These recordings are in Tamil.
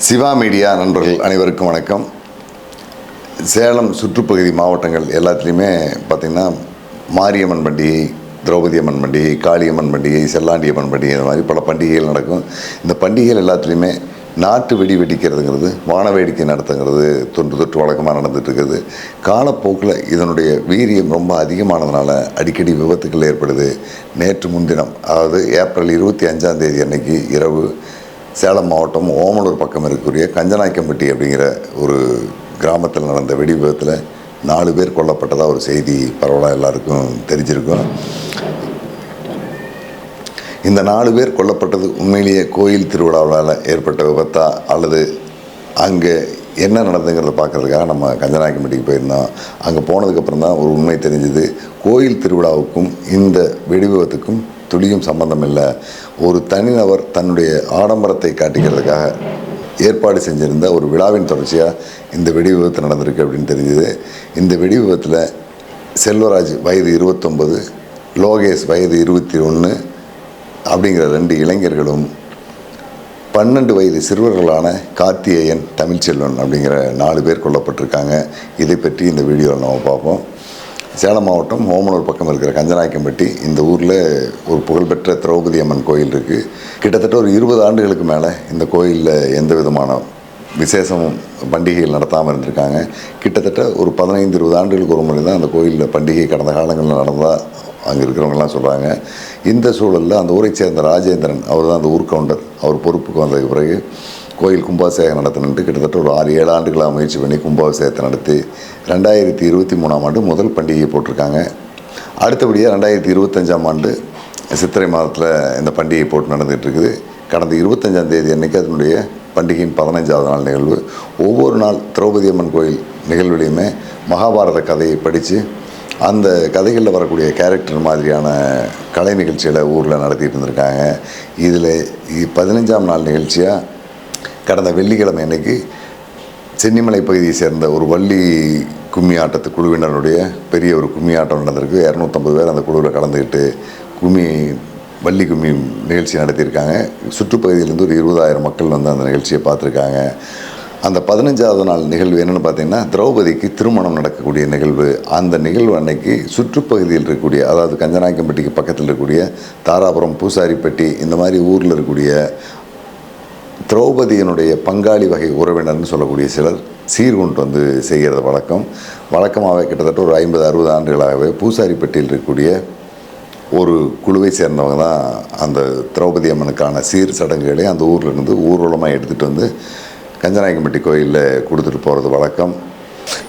சிவா மீடியா நண்பர்கள் அனைவருக்கும் வணக்கம். சேலம் சுற்றுப்பகுதி மாவட்டங்கள் எல்லாத்துலேயுமே பார்த்திங்கன்னா மாரியம்மன் பண்டிகை, திரௌபதி அம்மன் பண்டிகை, காளியம்மன் பண்டிகை, செல்லாண்டியம்மன் பண்டிகை, இந்த மாதிரி பல பண்டிகைகள் நடக்கும். இந்த பண்டிகைகள் எல்லாத்துலேயுமே நாட்டு வெடி வெடிக்கிறதுங்கிறது, வான வேடிக்கை நடத்துங்கிறது தொன்று தொற்று வழக்கமாக நடந்துகிட்ருக்குது. காலப்போக்கில் இதனுடைய வீரியம் ரொம்ப அதிகமானதுனால அடிக்கடி விபத்துக்கள் ஏற்படுது. நேற்று முன்தினம், அதாவது ஏப்ரல் 25 அன்னைக்கு இரவு சேலம் மாவட்டம் ஓமலூர் பக்கம் இருக்கக்கூடிய கஞ்சநாயக்கம்பட்டி அப்படிங்கிற ஒரு கிராமத்தில் நடந்த வெடி விபத்தில் 4 பேர் கொல்லப்பட்டதாக ஒரு செய்தி பரவலாக எல்லாருக்கும் தெரிஞ்சிருக்கும். இந்த 4 பேர் கொல்லப்பட்டது உண்மையிலேயே கோயில் திருவிழாவால் ஏற்பட்ட விபத்தா அல்லது அங்கே என்ன நடந்துங்கிறத பார்க்குறதுக்காக நம்ம கஞ்சநாயக்கம்பட்டிக்கு போயிருந்தோம். அங்கே போனதுக்கப்புறம் தான் ஒரு உண்மை தெரிஞ்சுது. கோயில் திருவிழாவுக்கும் இந்த வெடி விபத்துக்கும் துளியும் சம்பந்தம் இல்லை. ஒரு தனிநபர் தன்னுடைய ஆடம்பரத்தை காட்டிக்கிறதுக்காக ஏற்பாடு செஞ்சுருந்த ஒரு விழாவின் தொடர்ச்சியாக இந்த வெடி விபத்து நடந்திருக்கு அப்படின்னு தெரிஞ்சுது. இந்த வெடி விபத்தில் செல்வராஜ் வயது 29, லோகேஷ் வயது 21 அப்படிங்கிற 2 இளைஞர்களும் 12 வயது சிறுவர்களான கார்த்திகேயன், தமிழ்ச்செல்வன் அப்படிங்கிற 4 பேர் கொல்லப்பட்டிருக்காங்க. இதை பற்றி இந்த வீடியோவில் நம்ம பார்ப்போம். சேலம் மாவட்டம் ஓமலூர் பக்கம் இருக்கிற கஞ்சநாயக்கம்பட்டி, இந்த ஊரில் ஒரு புகழ்பெற்ற திரௌபதி அம்மன் கோயில் இருக்குது. கிட்டத்தட்ட ஒரு 20 ஆண்டுகளுக்கு மேலே இந்த கோயிலில் எந்த விதமான விசேஷமும் பண்டிகைகள் நடத்தாமல் இருந்திருக்காங்க. கிட்டத்தட்ட ஒரு 15-20 ஆண்டுகளுக்கு ஒரு முறை தான் அந்த கோயிலில் பண்டிகை கடந்த காலங்களில் நடந்தால் அங்கே இருக்கிறவங்கலாம் சொல்கிறாங்க. இந்த சூழலில் அந்த ஊரை சேர்ந்த ராஜேந்திரன், அவர் தான் அந்த ஊர் கவுண்டர், அவர் பொறுப்புக்கு வந்ததுக்கு பிறகு கோயில் கும்பாபிஷேகம் நடத்தணுன்ட்டு கிட்டத்தட்ட ஒரு 6-7 ஆண்டுகளாக முயற்சி பண்ணி கும்பாபிஷேகத்தை நடத்தி 2023ஆம் ஆண்டு முதல் பண்டிகையை போட்டிருக்காங்க. அடுத்தபடியாக 2025ஆம் ஆண்டு சித்திரை மாதத்தில் இந்த பண்டிகை போட்டு நடந்துகிட்டு இருக்குது. கடந்த 25ஆம் தேதி அன்றைக்கி அதனுடைய பண்டிகையின் 15ஆவது நாள் நிகழ்வு. ஒவ்வொரு நாள் திரௌபதி அம்மன் கோயில் நிகழ்வுலையுமே மகாபாரத கதையை படித்து அந்த கதைகளில் வரக்கூடிய கேரக்டர் மாதிரியான கலை நிகழ்ச்சிகளை ஊரில் நடத்திட்டு இருந்திருக்காங்க. இதில் 15ஆம் நாள் நிகழ்ச்சியாக கடந்த வெள்ளிக்கிழமை அன்னைக்கு சென்னிமலை பகுதியை சேர்ந்த ஒரு வள்ளி கும்மி ஆட்டத்து குழுவினருடைய பெரிய ஒரு கும்மி ஆட்டம் நடந்திருக்கு. 250 பேர் அந்த குழுவில் கலந்துக்கிட்டு வள்ளி கும்மி நிகழ்ச்சி நடத்தியிருக்காங்க. சுற்றுப்பகுதியிலேருந்து ஒரு 20,000 மக்கள் வந்து அந்த நிகழ்ச்சியை பார்த்துருக்காங்க. அந்த 15ஆவது நாள் நிகழ்வு என்னென்னு பார்த்தீங்கன்னா, திரௌபதிக்கு திருமணம் நடக்கக்கூடிய நிகழ்வு. அந்த நிகழ்வு அன்னைக்கு சுற்றுப்பகுதியில் இருக்கக்கூடிய, அதாவது கஞ்சநாயக்கம்பட்டிக்கு பக்கத்தில் இருக்கக்கூடிய தாராபுரம், பூசாரிப்பட்டி, இந்த மாதிரி ஊரில் இருக்கக்கூடிய திரௌபதியினுடைய பங்காளி வகை உறவினர்னு சொல்லக்கூடிய சிலர் சீர்கொண்டு வந்து செய்கிறது வழக்கமாகவே கிட்டத்தட்ட ஒரு 50-60 ஆண்டுகளாகவே பூசாரிப்பட்டியில் இருக்கக்கூடிய ஒரு குழுவை சேர்ந்தவங்க தான் அந்த திரௌபதி அம்மனுக்கான சீர் சடங்குகளை அந்த ஊர்லேருந்து ஊர்வலமாக எடுத்துகிட்டு வந்து கஞ்சநாயக்கம்பட்டி கோயிலில் கொடுத்துட்டு போகிறது வழக்கம்.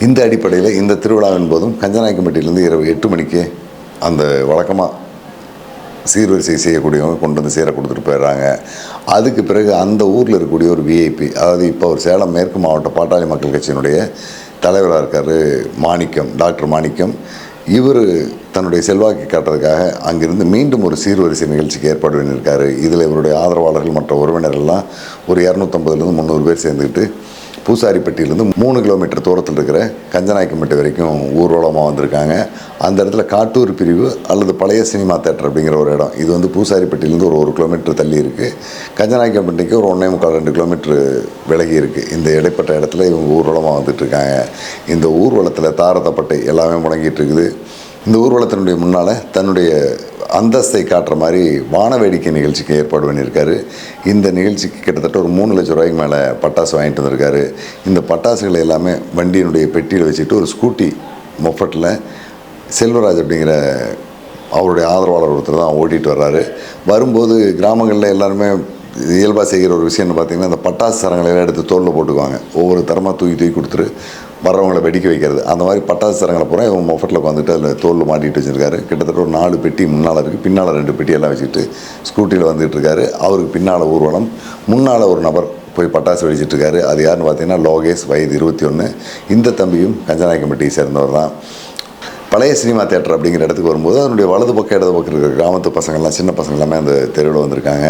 இந்த அடிப்படையில் இந்த திருவிழாவின் போதும் கஞ்சநாயக்கம்பட்டியிலேருந்து இரவு 8 மணிக்கு அந்த வழக்கமாக சீர்வரிசை செய்யக்கூடியவங்க கொண்டு வந்து சீரை கொடுத்துட்டு போயிடுறாங்க. அதுக்கு பிறகு அந்த ஊரில் இருக்கக்கூடிய ஒரு விஐபி, அதாவது இப்போ ஒரு சேலம் மேற்கு மாவட்ட பாட்டாளி மக்கள் கட்சியினுடைய தலைவராக இருக்கார் மாணிக்கம், டாக்டர் மாணிக்கம். இவர் தன்னுடைய செல்வாக்கை காட்டுறதுக்காக அங்கிருந்து மீண்டும் ஒரு சீர்வரிசை நிகழ்ச்சிக்கு ஏற்பாடு பண்ணியிருக்காரு. இதில் இவருடைய ஆதரவாளர்கள் மற்ற உறவினர்கள்லாம் ஒரு 250-300 பேர் சேர்ந்துக்கிட்டு பூசாரிப்பட்டியிலேருந்து 3 கிலோமீட்டர் தூரத்தில் இருக்கிற கஞ்சநாயக்கம்பட்டி வரைக்கும் ஊர்வலமாக வந்திருக்காங்க. அந்த இடத்துல காட்டூர் பிரிவு அல்லது பழைய சினிமா தேட்டர் அப்படிங்கிற ஒரு இடம், இது வந்து பூசாரிப்பட்டியிலேருந்து ஒரு 1 கிலோமீட்டர் தள்ளி இருக்குது. கஞ்சநாயக்கம்பட்டிக்கு ஒரு 1.25-2 கிலோமீட்டர் விலகி இருக்குது. இந்த இடைப்பட்ட இடத்துல இவங்க ஊர்வலமாக வந்துட்டுருக்காங்க. இந்த ஊர்வலத்தில் தாரதப்பட்டை எல்லாமே முடங்கிட்டு இருக்குது. இந்த ஊர்வலத்தினுடைய முன்னால் தன்னுடைய அந்தஸ்தை காட்டுற மாதிரி வான வேடிக்கை நிகழ்ச்சிக்கு ஏற்பாடு பண்ணியிருக்காரு. இந்த நிகழ்ச்சிக்கு கிட்டத்தட்ட ஒரு 3 லட்சம் ரூபாய்க்கு மேலே பட்டாசு வாங்கிட்டு வந்திருக்காரு. இந்த பட்டாசுகளை எல்லாமே வண்டியினுடைய பெட்டியில் வச்சுட்டு ஒரு ஸ்கூட்டி மொஃபட்டில் செல்வராஜ் அப்படிங்கிற அவருடைய ஆதரவாளர் ஒருத்தர் தான் ஓட்டிகிட்டு வர்றாரு. வரும்போது கிராமங்களில் எல்லாருமே இயல்பாக செய்கிற ஒரு விஷயம்னு பார்த்திங்கன்னா, இந்த பட்டாசு சரங்களை எடுத்து தோளில் போட்டுக்குவாங்க. ஒவ்வொரு தரமாக தூக்கி கொடுத்துட்டு வர்றவங்களை வெடிக்க வைக்கிறது. அந்த மாதிரி பட்டாசு சரங்களை பூரா இவங்க மொஃபட்டில் உட்காந்துட்டு அதில் தோளில் மாட்டிகிட்டு வச்சுருக்காரு. கிட்டத்தட்ட ஒரு 4 பெட்டி முன்னால் இருக்குது, பின்னால் 2 பெட்டியெல்லாம் வச்சுக்கிட்டு ஸ்கூட்டியில் வந்துகிட்டு இருக்காரு. அவருக்கு பின்னால் ஊர்வலம், முன்னால் ஒரு நபர் போய் பட்டாசு வெடிச்சிட்ருக்காரு. அது யாருன்னு பார்த்தீங்கன்னா லோகேஷ், வயது 21. இந்த தம்பியும் கஞ்சநாயக்கம்பட்டியை சேர்ந்தவர் தான். பழைய சினிமா தேட்டர் அப்படிங்கிற இடத்துக்கு வரும்போது அதனுடைய வலது பக்கம் இடது பக்கம் இருக்கிற கிராமத்து பசங்கள்லாம், சின்ன பசங்க எல்லாமே அந்த தெருவில் வந்திருக்காங்க.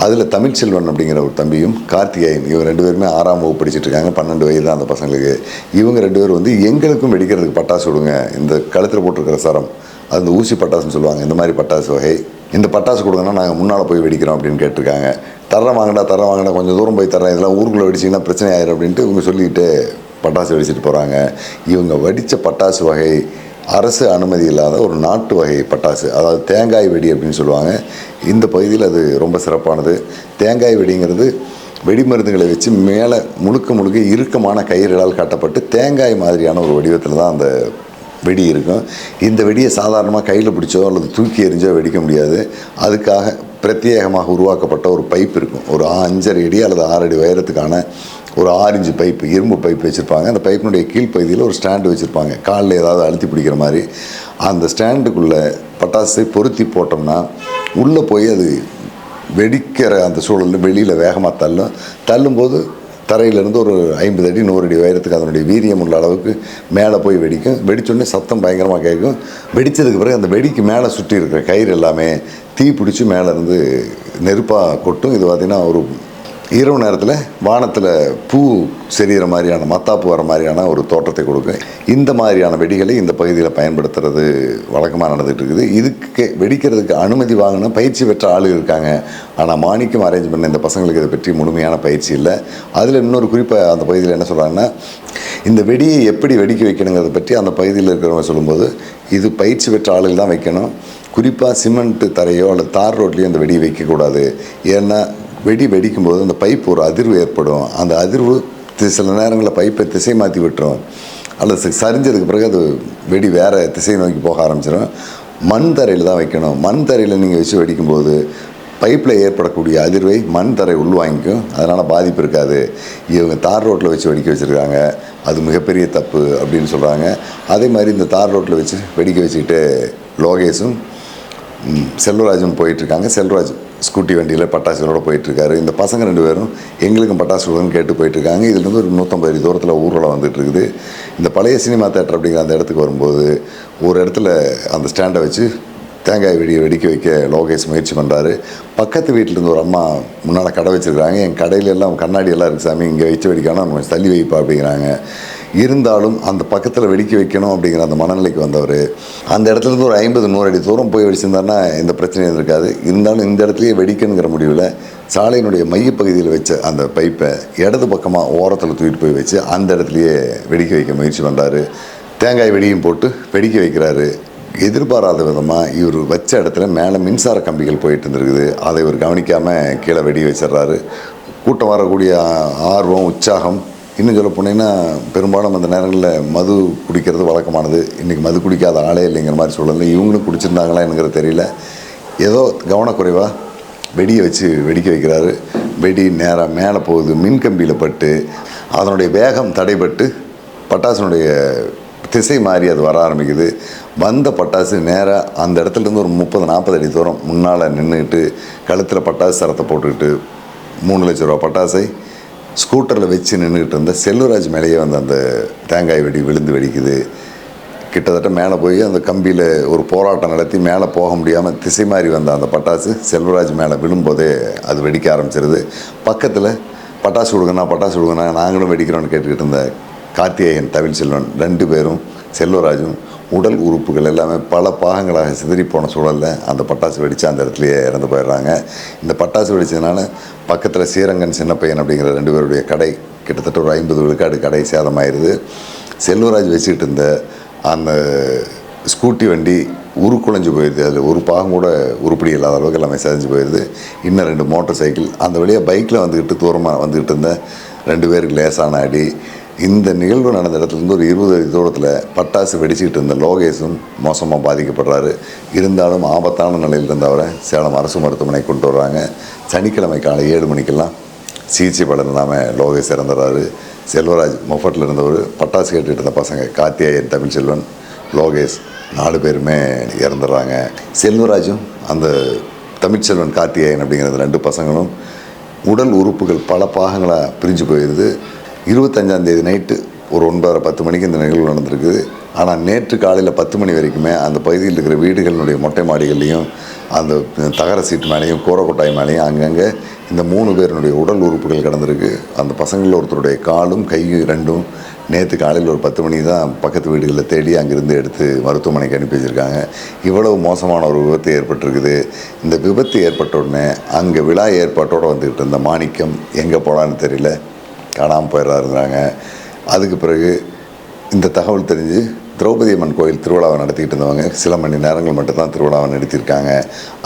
அதில் தமிழ்ச்செல்வன் அப்படிங்கிற ஒரு தம்பியும் கார்த்திகேயன், இவங்க 2 பேருமே 6ஆம் வகுப்பு படிச்சுட்டு இருக்காங்க. 12 வயது தான் அந்த பசங்களுக்கு. இவங்க 2 பேர் வந்து எங்களுக்கும் வெடிக்கிறதுக்கு பட்டாசு விடுங்க, இந்த கழுத்தில் போட்டிருக்கிற சரம், அது இந்த ஊசி பட்டாசுன்னு சொல்லுவாங்க, இந்த மாதிரி பட்டாசு வகை இந்த பட்டாசு கொடுங்கன்னா நாங்கள் முன்னால் போய் வெடிக்கிறோம் அப்படின்னு கேட்டிருக்காங்க. தரம் வாங்கடா கொஞ்சம் தூரம் போய் தரேன், இதெல்லாம் ஊருக்குள்ளே வெடிச்சிங்கன்னா பிரச்சனை ஆயிரும் அப்படின்ட்டு இவங்க சொல்லிக்கிட்டு பட்டாசு வெடிச்சிட்டு போகிறாங்க. இவங்க வெடித்த பட்டாசு வகை அரசு அனுமதி இல்லாத ஒரு நாட்டு வகை பட்டாசு, அதாவது தேங்காய் வெடி அப்படின்னு சொல்லுவாங்க. இந்த பகுதியில் அது ரொம்ப சிறப்பானது. தேங்காய் வெடிங்கிறது வெடிமருந்துகளை வச்சு மேலே முழுக்க இறுக்கமான கயிறுகளால் கட்டப்பட்டு தேங்காய் மாதிரியான ஒரு வடிவத்தில் தான் அந்த வெடி இருக்கும். இந்த வெடியை சாதாரணமாக கையில் பிடிச்சோ அல்லது தூக்கி எறிஞ்சோ வெடிக்க முடியாது. அதுக்காக பிரத்யேகமாக உருவாக்கப்பட்ட ஒரு பைப் இருக்கும். ஒரு 5.5 அடி அல்லது 6 அடி உயரத்துக்கான ஒரு 6 இன்ச்சு பைப்பு, இரும்பு பைப் வச்சுருப்பாங்க. அந்த பைப்பினுடைய கீழ்ப்பகுதியில் ஒரு ஸ்டாண்டு வச்சுருப்பாங்க, காலில் ஏதாவது அழுத்தி பிடிக்கிற மாதிரி. அந்த ஸ்டாண்டுக்குள்ளே பட்டாசை பொருத்தி போட்டோம்னா உள்ளே போய் அது வெடிக்கிற அந்த சூழலில் வெளியில் வேகமாக தள்ளும்போது தரையிலேருந்து ஒரு 50 அடி 100 அடி உயரத்துக்கு அதனுடைய வீரியம் உள்ள அளவுக்கு மேலே போய் வெடிக்கும். வெடிச்சோடனே சத்தம் பயங்கரமாக கேட்கும். வெடித்ததுக்கு பிறகு அந்த வெடிக்கு மேலே சுற்றி இருக்கிற கயிறு எல்லாமே தீ பிடிச்சி மேலேருந்து நெருப்பாக கொட்டும். இது பார்த்திங்கன்னா ஒரு இரவு நேரத்தில் வானத்தில் பூ செரிகிற மாதிரியான, மத்தாப்பு வர மாதிரியான ஒரு தோற்றத்தை கொடுக்கும். இந்த மாதிரியான வெடிகளை இந்த பகுதியில் பயன்படுத்துறது வழக்கமாக நடந்துகிட்டு இருக்குது. இதுக்கு வெடிக்கிறதுக்கு அனுமதி வாங்கின பயிற்சி பெற்ற ஆளுகள் இருக்காங்க. ஆனால் மாணிக்கம் அரேஞ்ச் பண்ண இந்த பசங்களுக்கு இதை பற்றி முழுமையான பயிற்சி இல்லை. அதில் இன்னொரு குறிப்பாக அந்த பகுதியில் என்ன சொல்கிறாங்கன்னா, இந்த வெடியை எப்படி வெடிக்க வைக்கணுங்கிறத பற்றி அந்த பகுதியில் இருக்கிறவங்க சொல்லும்போது, இது பயிற்சி பெற்ற ஆளுகள் தான் வைக்கணும். குறிப்பாக சிமெண்ட்டு தரையோ அல்லது தார் ரோட்லேயோ அந்த வெடியை வைக்கக்கூடாது. ஏன்னா வெடி வெடிக்கும்போது அந்த பைப் ஒரு அதிர்வு ஏற்படும். அந்த அதிர்வு சில நேரங்களில் பைப்பை திசை மாற்றி விட்டுரும், அல்லது சரிஞ்சதுக்கு பிறகு அது வெடி வேறு திசை நோக்கி போக ஆரம்பிச்சிடும். மண் தரையில் தான் வைக்கணும். மண் தரையில் நீங்கள் வச்சு வெடிக்கும்போது பைப்பில் ஏற்படக்கூடிய அதிர்வை மண் தரை உள்வாங்கிக்கும், அதனால் பாதிப்பு இருக்காது. இவங்க தார் ரோட்டில் வச்சு வெடிக்க வச்சுருக்காங்க, அது மிகப்பெரிய தப்பு அப்படின்னு சொல்கிறாங்க. அதே மாதிரி இந்த தார் ரோட்டில் வச்சு வெடிக்க வச்சுக்கிட்டு லோகேஷும் செல்வராஜும் போயிட்டுருக்காங்க. செல்வராஜ் ஸ்கூட்டி வண்டியில் பட்டாசுகளோடு போயிட்டுருக்காரு. இந்த பசங்க 2 பேரும் எங்களுக்கும் பட்டாசு கொடுன்னு கேட்டு போயிட்டுருக்காங்க. இதுலேருந்து ஒரு 150 அடி தூரத்தில் ஊர்வலம் வந்துட்டுருக்குது. இந்த பழைய சினிமா தேட்டர் அப்படிங்கிற அந்த இடத்துக்கு வரும்போது ஒரு இடத்துல அந்த ஸ்டாண்டை வச்சு தேங்காய் வெடியை வெடிக்க வைக்க லோகேஷ் முயற்சி பண்ணுறாரு. பக்கத்து வீட்டிலேருந்து ஒரு அம்மா முன்னால் கடை வச்சுருக்காங்க. என் கடையில எல்லாம் கண்ணாடி எல்லாம் இருக்குது சாமி, இங்கே வச்சு வெடிக்காமல் கொஞ்சம் தள்ளி வைப்பா அப்படிங்கிறாங்க. இருந்தாலும் அந்த பக்கத்தில் வெடிக்க வைக்கணும் அப்படிங்கிற அந்த மனநிலைக்கு வந்தவர் அந்த இடத்துலேருந்து ஒரு 50-100 அடி தூரம் போய் வெடிச்சிருந்தாருன்னா எந்த பிரச்சனையும் இருக்காது. இருந்தாலும் இந்த இடத்துலையே வெடிக்கணுங்கிற முடிவில் சாலையினுடைய மையப்பகுதியில் வச்ச அந்த பைப்பை இடது பக்கமாக ஓரத்தில் தூக்கிட்டு போய் வச்சு அந்த இடத்துலையே வெடிக்க வைக்க முயற்சி பண்ணுறாரு. தேங்காய் வெடியும் போட்டு வெடிக்க வைக்கிறாரு. எதிர்பாராத விதமாக இவர் வச்ச இடத்துல மேலே மின்சார கம்பிகள் போயிட்டு இருந்துருக்குது. அதை இவர் கவனிக்காமல் கீழே வெடி வச்சிட்றாரு. கூட்டம் வரக்கூடிய ஆர்வம், உற்சாகம், இன்னும் சொல்ல போனீங்கன்னா பெரும்பாலும் அந்த நேரங்களில் மது குடிக்கிறது வழக்கமானது. இன்றைக்கி மது குடிக்காத ஆளே இல்லைங்கிற மாதிரி சொல்லலை. இவங்களும் குடிச்சிருந்தாங்களா என்கிறது தெரியல. ஏதோ கவனக்குறைவாக வெடியை வச்சு வெடிக்க வைக்கிறாரு. வெடி நேராக மேலே போகுது, மின்கம்பியில் பட்டு அதனுடைய வேகம் தடைபட்டு பட்டாசுனுடைய திசை மாறி அது வர ஆரம்பிக்குது. வந்த பட்டாசு நேராக அந்த இடத்துலேருந்து ஒரு 30-40 அடி தூரம் முன்னால் நின்றுக்கிட்டு கழுத்தில் பட்டாசு சரத்தை போட்டுக்கிட்டு 3 லட்ச ரூபா பட்டாசை ஸ்கூட்டரில் வச்சு நின்றுக்கிட்டு இருந்த செல்வராஜ் மேலேயே வந்து அந்த தேங்காய் வெடி விழுந்து வெடிக்குது. கிட்டத்தட்ட மேலே போய் அந்த கம்பியில் ஒரு போராட்டம் நடத்தி மேலே போக முடியாமல் திசை மாறி வந்த அந்த பட்டாசு செல்வராஜ் மேலே விழும்போதே அது வெடிக்க ஆரம்பிச்சிருது. பக்கத்தில் பட்டாசு கொடுங்கண்ணா நாங்களும் வெடிக்கிறோன்னு கேட்டுக்கிட்டு இருந்த கார்த்திகேயன், தமிழ்ச்செல்வன் 2 பேரும் செல்வராஜும் உடல் உறுப்புகள் எல்லாமே பல பாகங்களாக சிதறி போன சூழலில் அந்த பட்டாசு வெடித்து அந்த இடத்துலையே இறந்து போயிடுறாங்க. இந்த பட்டாசு வெடித்ததுனால பக்கத்தில் ஸ்ரீரங்கன் சின்ன பையன் அப்படிங்கிற 2 பேருடைய கடை கிட்டத்தட்ட ஒரு 50 விழுக்காடு கடை சேதமாயிருது. செல்வராஜ் வச்சுக்கிட்டு இருந்த அந்த ஸ்கூட்டி வண்டி உருக்குலைஞ்சு போயிடுது. அதில் ஒரு பாகம் கூட உருப்படி இல்லாத அளவுக்கு எல்லாமே செதஞ்சு போயிடுது. இன்னும் 2 மோட்டர் சைக்கிள் அந்த வழியாக பைக்கில் வந்துக்கிட்டு தூரமாக வந்துக்கிட்டு இருந்த 2 பேருக்கு லேசான அடி. இந்த நிகழ்வு நடந்த இடத்துலேருந்து ஒரு 20 அடி தூரத்தில் பட்டாசு வெடிச்சிக்கிட்டு இருந்த லோகேஷும் மோசமாக பாதிக்கப்படுறாரு. இருந்தாலும் ஆபத்தான நிலையில் இருந்தவரை சேலம் அரசு மருத்துவமனை கொண்டு வர்றாங்க. சனிக்கிழமை காலை 7 மணிக்கெல்லாம் சிகிச்சை பலன் இல்லாமல் லோகேஷ் இறந்துடுறாரு. செல்வராஜ் மொஃபட்டில் இருந்தவர், பட்டாசு கேட்டுட்டு இருந்த பசங்க கார்த்திகேயன், தமிழ்ச்செல்வன், லோகேஷ் 4 பேருமே இறந்துடுறாங்க. செல்வராஜும் அந்த தமிழ்ச்செல்வன், கார்த்திகேயன் அப்படிங்கிற 2 பசங்களும் உடல் உறுப்புகள் பல பாகங்களாக பிரிஞ்சு போயிடுது. 25ஆம் தேதி நைட்டு ஒரு 9:30-10 மணிக்கு இந்த நிகழ்வு நடந்திருக்குது. ஆனால் நேற்று காலையில் 10 மணி வரைக்குமே அந்த பகுதியில் இருக்கிற வீடுகளினுடைய மொட்டை மாடிகள்லையும் அந்த தகர சீட்டு மேலேயும் கூரை கொட்டாய் மேலேயும் அங்கங்கே இந்த 3 பேருடைய உடல் உறுப்புகள் கிடந்திருக்கு. அந்த பசங்களில் ஒருத்தருடைய காலும் கையும் ரெண்டும் நேற்று காலையில் ஒரு 10 மணிக்கு தான் பக்கத்து வீடுகளில் தேடி அங்கேருந்து எடுத்து மருத்துவமனைக்கு அனுப்பி வச்சுருக்காங்க. இவ்வளவு மோசமான ஒரு விபத்து ஏற்பட்டிருக்குது. இந்த விபத்து ஏற்பட்ட உடனே அங்கே விழா ஏற்பாட்டோடு வந்துக்கிட்டு இருந்த மாணிக்கம் எங்கே போனான்னு தெரியல, காணாமல் போயிடறாருங்கிறாங்க. அதுக்கு பிறகு இந்த தகவல் தெரிஞ்சு திரௌபதி அம்மன் கோயில் திருவிழாவை நடத்திக்கிட்டு இருந்தவங்க சில மணி நேரங்கள் மட்டும்தான் திருவிழாவை நடத்தியிருக்காங்க.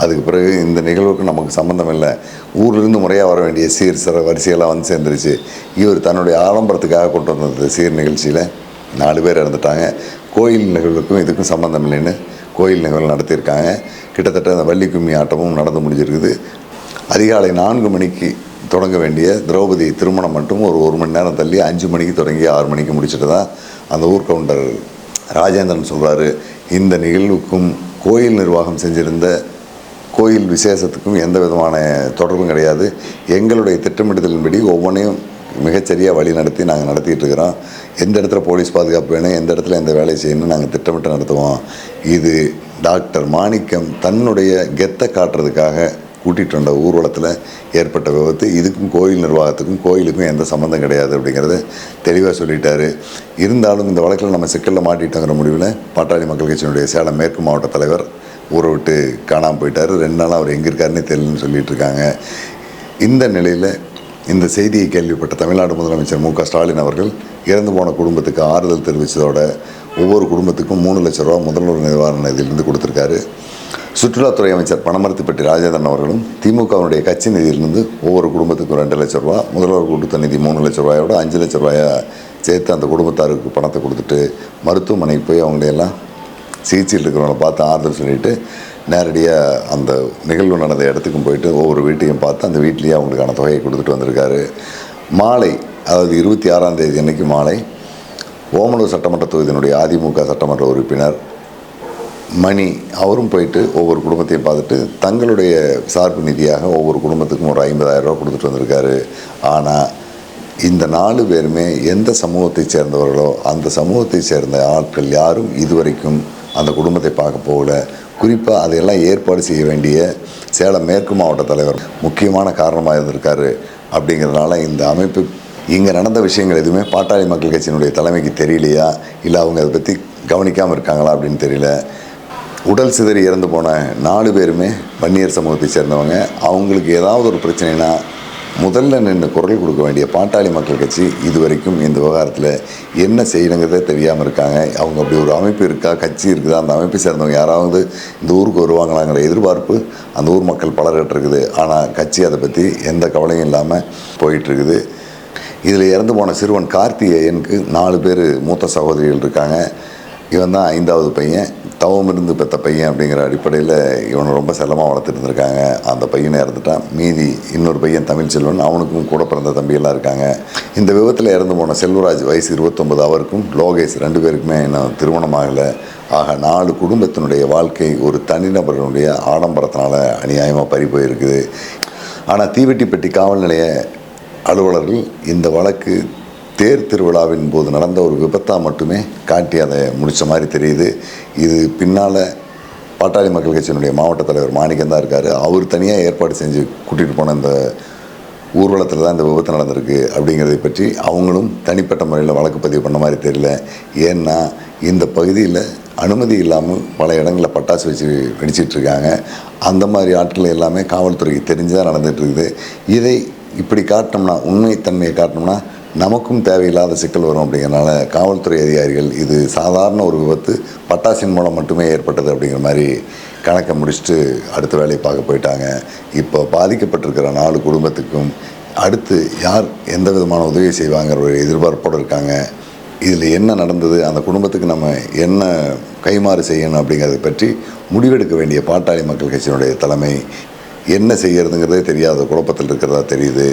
அதுக்கு பிறகு இந்த நிகழ்வுக்கு நமக்கு சம்மந்தம் இல்லை, ஊர்லேருந்து முறையாக வர வேண்டிய சீர் சிற வரிசையெல்லாம் வந்து சேர்ந்துருச்சு. இவர் தன்னுடைய ஆடம்பரத்துக்காக கொண்டு வந்த சீர் நிகழ்ச்சியில் 4 பேர் இறந்துட்டாங்க. கோயில் நிகழ்வுக்கும் இதுக்கும் சம்மந்தம் இல்லைன்னு கோயில் நிகழ்வு நடத்தியிருக்காங்க. கிட்டத்தட்ட அந்த வள்ளி கும்மி ஆட்டமும் நடந்து முடிஞ்சிருக்குது. அதிகாலை 4 மணிக்கு தொடங்க வேண்டிய திரௌபதி திருமணம் மட்டும் ஒரு மணி நேரம் தள்ளி 5 மணிக்கு தொடங்கி 6 மணிக்கு முடிச்சுட்டு தான் அந்த ஊர் கவுண்டர் ராஜேந்திரன் சொல்கிறாரு, இந்த நிகழ்வுக்கும் கோயில் நிர்வாகம் செஞ்சிருந்த கோயில் விசேஷத்துக்கும் எந்த விதமான தொடர்பும் கிடையாது. எங்களுடைய திட்டமிடுதலின்படி ஒவ்வொன்றையும் மிகச்சரியாக வழி நடத்தி நாங்கள் நடத்திட்டு இருக்கிறோம். எந்த இடத்துல போலீஸ் பாதுகாப்பு வேணும், எந்த இடத்துல எந்த வேலையை செய்யணும்னு நாங்கள் திட்டமிட்டு நடத்துவோம். இது டாக்டர் மாணிக்கம் தன்னுடைய கெத்தை காட்டுறதுக்காக கூட்டிகிட்டு வந்த ஊர்வலத்தில் ஏற்பட்ட விபத்து. இதுக்கும் கோயில் நிர்வாகத்துக்கும் கோயிலுக்கும் எந்த சம்மந்தம் கிடையாது அப்படிங்கிறத தெளிவாக சொல்லிட்டாரு. இருந்தாலும் இந்த வழக்கில் நம்ம சிக்கலில் மாட்டிட்டோங்கிற முடிவில் பாட்டாளி மக்கள் கட்சியினுடைய சேலம் மேற்கு மாவட்ட தலைவர் ஊரை விட்டு காணாமல் போயிட்டார். 2 நாளாக அவர் எங்கே இருக்காருன்னு தெரியலன்னு சொல்லிட்டு இருக்காங்க. இந்த நிலையில் இந்த செய்தியை கேள்விப்பட்ட தமிழ்நாடு முதலமைச்சர் மு க ஸ்டாலின் அவர்கள் இறந்து போன குடும்பத்துக்கு ஆறுதல் தெரிவித்ததோட ஒவ்வொரு குடும்பத்துக்கும் 3 லட்ச ரூபா முதல்வர் நிவாரண நிதியிலிருந்து கொடுத்துருக்காரு. சுற்றுலாத்துறை அமைச்சர் பணமரத்துப்பட்டி ராஜேந்திரன் அவர்களும் திமுகவுடைய கட்சி நிதியிலிருந்து ஒவ்வொரு குடும்பத்துக்கும் 2 லட்ச ரூபா, முதல்வர் கொடுத்த நிதி 3 லட்ச ரூபாயோட 5 லட்ச ரூபாயை சேர்த்து அந்த குடும்பத்தாருக்கு பணத்தை கொடுத்துட்டு மருத்துவமனைக்கு போய் அவங்களையெல்லாம் சிகிச்சையில் இருக்கிறவங்கள பார்த்து ஆறுதல் சொல்லிவிட்டு நேரடியாக அந்த நிகழ்வு நடந்த இடத்துக்கும் போயிட்டு ஒவ்வொரு வீட்டையும் பார்த்து அந்த வீட்லேயே அவங்களுக்கான தொகையை கொடுத்துட்டு வந்திருக்காரு. மாலை, அதாவது 26ஆம் தேதி அன்னைக்கு மாலை ஓமலூர் சட்டமன்ற தொகுதியினுடைய அதிமுக சட்டமன்ற உறுப்பினர் மணி அவரும் போயிட்டு ஒவ்வொரு குடும்பத்தையும் பார்த்துட்டு தங்களுடைய சார்பு நிதியாக ஒவ்வொரு குடும்பத்துக்கும் ஒரு 50,000 ரூபா கொடுத்துட்டு வந்திருக்காரு. ஆனால் இந்த 4 பேருமே எந்த சமூகத்தை சேர்ந்தவர்களோ அந்த சமூகத்தை சேர்ந்த ஆட்கள் யாரும் இதுவரைக்கும் அந்த குடும்பத்தை பார்க்க போகல. குறிப்பாக அதையெல்லாம் ஏற்பாடு செய்ய வேண்டிய சேலம் மேற்கு மாவட்ட தலைவர் முக்கியமான காரணமாக இருந்திருக்காரு. அப்படிங்கிறதுனால இந்த அமைப்பு இங்கே நடந்த விஷயங்கள் எதுவுமே பாட்டாளி மக்கள் கட்சியினுடைய தலைமைக்கு தெரியலையா, இல்லை அவங்க அதை பற்றி கவனிக்காமல் இருக்காங்களா அப்படின்னு தெரியல. உடல் சிதறி இறந்து போன 4 பேருமே வன்னியர் சமூகத்தை சேர்ந்தவங்க. அவங்களுக்கு ஏதாவது ஒரு பிரச்சனைனா முதல்ல நின்று குரல் கொடுக்க வேண்டிய பாட்டாளி மக்கள் கட்சி இதுவரைக்கும் இந்த விவகாரத்தில் என்ன செய்யணுங்கிறதே தெரியாமல் இருக்காங்க. அவங்க அப்படி ஒரு அமைப்பு இருக்கா, கட்சி இருக்குதா, அந்த அமைப்பை சேர்ந்தவங்க யாராவது இந்த ஊருக்கு வருவாங்களாங்கிற எதிர்பார்ப்பு அந்த ஊர் மக்கள் பலர்கிட்ட இருக்குது. ஆனால் கட்சி அதை பற்றி எந்த கவலையும் இல்லாமல் போயிட்டுருக்குது. இதில் இறந்து போன சிறுவன் கார்த்திகேயனுக்கு 4 பேர் மூத்த சகோதரிகள் இருக்காங்க. இவன் தான் 5வது பையன், தவமிருந்து பெற்ற பையன் அப்படிங்கிற அடிப்படையில் இவனை ரொம்ப செல்லமாக வளர்த்துட்டு இருந்திருக்காங்க. அந்த பையனை இறந்துட்டான். மீதி இன்னொரு பையன் தமிழ்ச்செல்வன், அவனுக்கும் கூட பிறந்த தம்பியெல்லாம் இருக்காங்க. இந்த விபத்தில் இறந்து போன செல்வராஜ் வயசு 29, அவருக்கும் லோகேஷ் 2 பேருக்குமே இன்னும் திருமணமாகலை. ஆக 4 குடும்பத்தினுடைய வாழ்க்கை ஒரு தனிநபர்களுடைய ஆடம்பரத்தினால அநியாயமாக பறி போயிருக்குது. ஆனால் தீவெட்டிப்பட்டி காவல் நிலைய அலுவலர்கள் இந்த வழக்கு தேர் திருவிழாவின் போது நடந்த ஒரு விபத்தாக மட்டுமே காட்டி அதை முடித்த மாதிரி தெரியுது. இது பின்னால் பாட்டாளி மக்கள் கட்சியினுடைய மாவட்ட தலைவர் மாணிக்கம் தான் இருக்கார். அவர் தனியாக ஏற்பாடு செஞ்சு கூட்டிகிட்டு போன இந்த ஊர்வலத்தில் தான் இந்த விபத்து நடந்திருக்கு அப்படிங்கிறதை பற்றி அவங்களும் தனிப்பட்ட முறையில் வழக்கு பதிவு பண்ண மாதிரி தெரியல. ஏன்னா இந்த பகுதியில் அனுமதி இல்லாமல் பல இடங்களில் பட்டாசு வச்சு வெடிச்சிட்ருக்காங்க. அந்த மாதிரி ஆட்கள் எல்லாமே காவல்துறைக்கு தெரிஞ்சுதான் நடந்துகிட்ருக்குது. இதை இப்படி காட்டினோம்னா, உண்மைத்தன்மையை காட்டினோம்னா நமக்கும் தேவையில்லாத சிக்கல் வரும். அப்படிங்கிறனால காவல்துறை அதிகாரிகள் இது சாதாரண ஒரு விபத்து, பட்டாசின் மூலம் மட்டுமே ஏற்பட்டது அப்படிங்கிற மாதிரி கணக்கை முடிச்சுட்டு அடுத்த வேலையை பார்க்க போயிட்டாங்க. இப்போ பாதிக்கப்பட்டிருக்கிற 4 குடும்பத்துக்கும் அடுத்து யார் எந்த விதமான உதவி செய்வாங்கிற ஒரு எதிர்பார்ப்போடு இருக்காங்க. இதில் என்ன நடந்தது, அந்த குடும்பத்துக்கு நம்ம என்ன கைமாறு செய்யணும் அப்படிங்கிறத பற்றி முடிவெடுக்க வேண்டிய பாட்டாளி மக்கள் கட்சியினுடைய தலைமை என்ன செய்கிறதுங்கிறதே தெரியாத குழப்பத்தில் இருக்கிறதா தெரியுது.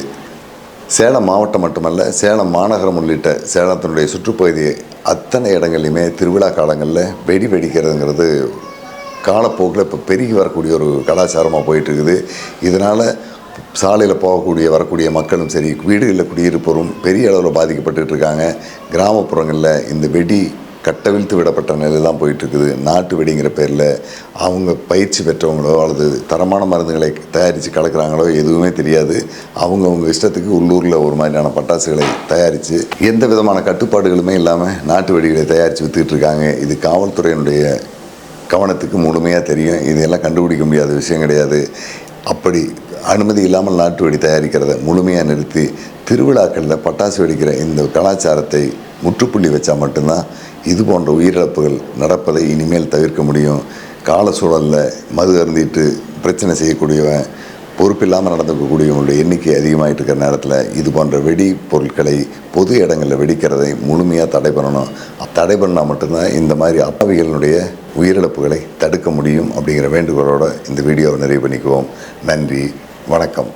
சேலம் மாவட்டம் மட்டுமல்ல, சேலம் மாநகரம் உள்ளிட்ட சேலத்தினுடைய சுற்றுப்பகுதி அத்தனை இடங்கள்லையுமே திருவிழா காலங்களில் வெடி வெடிக்கிறதுங்கிறது காலப்போக்கில் இப்போ பெருகி வரக்கூடிய ஒரு கலாச்சாரமாக போயிட்டுருக்குது. இதனால் சாலையில் வரக்கூடிய மக்களும் சரி, வீடுகளில் குடியிருப்போரும் பெரிய அளவில் பாதிக்கப்பட்டுருக்காங்க. கிராமப்புறங்களில் இந்த வெடி கட்டவிழ்த்து விடப்பட்ட நிலை தான் போயிட்டுருக்குது. நாட்டு வெடிங்கிற பேரில் அவங்க பயிற்சி பெற்றவங்களோ அல்லது தரமான மருந்துகளை தயாரித்து கலக்கிறாங்களோ எதுவுமே தெரியாது. அவங்கவுங்க இஷ்டத்துக்கு உள்ளூரில் ஒரு மாதிரியான பட்டாசுகளை தயாரித்து எந்த விதமான கட்டுப்பாடுகளுமே இல்லாமல் நாட்டு வெடிகளை தயாரித்து விற்றுக்கிட்டு இருக்காங்க. இது காவல்துறையினுடைய கவனத்துக்கு முழுமையாக தெரியும். இதெல்லாம் கண்டுபிடிக்க முடியாத விஷயம் கிடையாது. அப்படி அனுமதி இல்லாமல் நாட்டு வெடி தயாரிக்கிறத முழுமையாக நிறுத்தி திருவிழாக்களில் பட்டாசு வெடிக்கிற இந்த கலாச்சாரத்தை முற்றுப்புள்ளி வச்சா மட்டும்தான் இது போன்ற உயிரிழப்புகள் நடப்பதை இனிமேல் தவிர்க்க முடியும். கால சூழலில் மது அருந்திட்டு பிரச்சனை செய்யக்கூடியவன், பொறுப்பில்லாமல் நடந்துக்கக்கூடியவங்களுடைய எண்ணிக்கை அதிகமாகிட்டு இருக்கிற நேரத்தில் இது போன்ற வெடி பொருட்களை பொது இடங்களில் வெடிக்கிறதை முழுமையாக தடை பண்ணணும். தடை பண்ணால் மட்டும்தான் இந்த மாதிரி அப்பாவிகளுடைய உயிரிழப்புகளை தடுக்க முடியும் அப்படிங்கிற வேண்டுகோளோடு இந்த வீடியோவை நிறைவு பண்ணிக்குவோம். நன்றி, வணக்கம்.